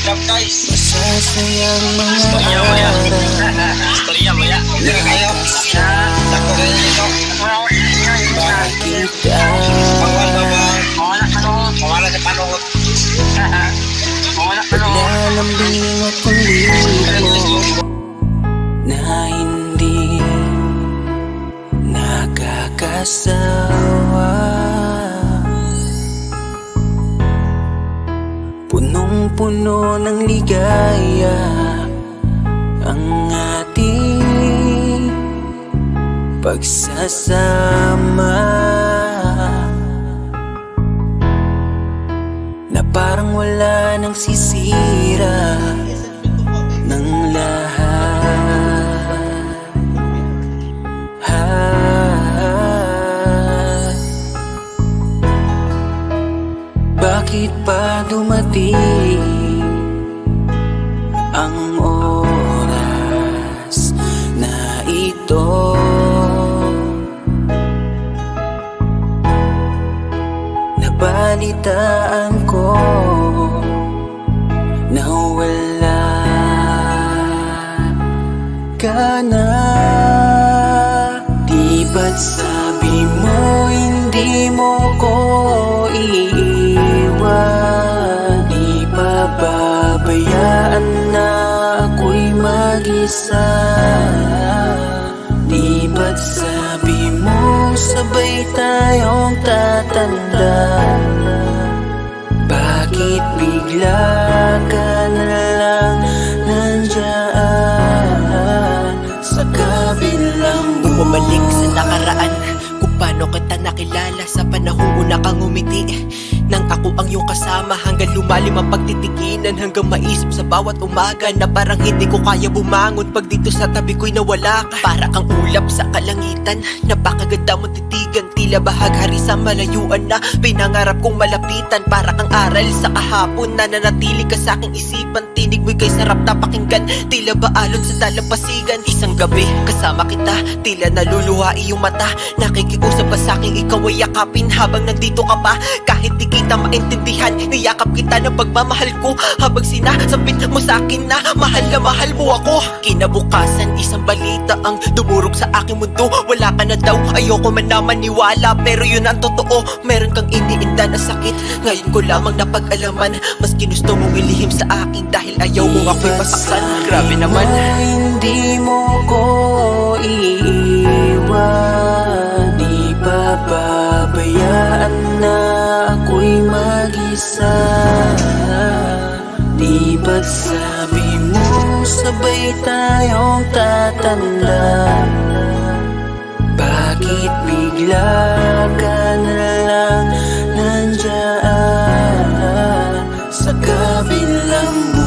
up guys. Masasayang mga Storya mo ya. araw. Storya mo ya. Hindi kayo. Tako rin ito. Bakit Pagwal babang. Mawala sa panungot. lalambing akong libo na hindi nakakasawa? Punong-puno ng ligaya ang ating pagsasama, na parang wala nang sisira ng lahat. Bakit pa dumating ang oras na ito? Nabalitaan ko na wala ka na. Di ba't sabi mo hindi mo ko iiwan? Di pa babayaan na ako'y mag-isa? Di ba't sabi mo sabay tayong tatanda? Bakit bigla ka na lang nandyan sa kabilang bumalik sa nakaraan, kung paano kita nakilala sa panahong una kang umiti. Nang ako ang iyong kasama, hanggang lumalim ang pagtitiginan, hanggang maisip sa bawat umaga na parang hindi ko kaya bumangon pag dito sa tabi ko'y nawala ka. Para kang ulap sa kalangitan, napakaganda mong titigan, tila bahaghari sa malayuan na pinangarap kong malapitan. Para kang aral sa kahapon na nanatili ka sa aking isipan, tinig mo'y kay sarap na pakinggan, tila ba alon sa dalampasigan. Isang gabi kasama kita, tila naluluha iyong mata, nakikiusap ka sa aking ikaw ay yakapin habang nandito ka pa. Kahit di kita maintindihan, niyakap kita ng pagmamahal ko, habang sinasabit mo sa akin na mahal mo ako. Kinabukasan isang balita ang dumurog sa aking mundo, wala ka na daw, ayoko man na maniwala, pero yun ang totoo. Meron kang iniinda na sakit, ngayon ko lamang napag-alaman. Mas ginusto mong ilihim sa akin dahil ayaw mo ako'y masaktan. Grabe naman. Hindi mo ko iiwan, di pa babayaan na ako'y mag-isa. Di ba't sabi mo sabay tayong tatanda? Bakit bigla ka na lang nandyan sa kabilang buhay?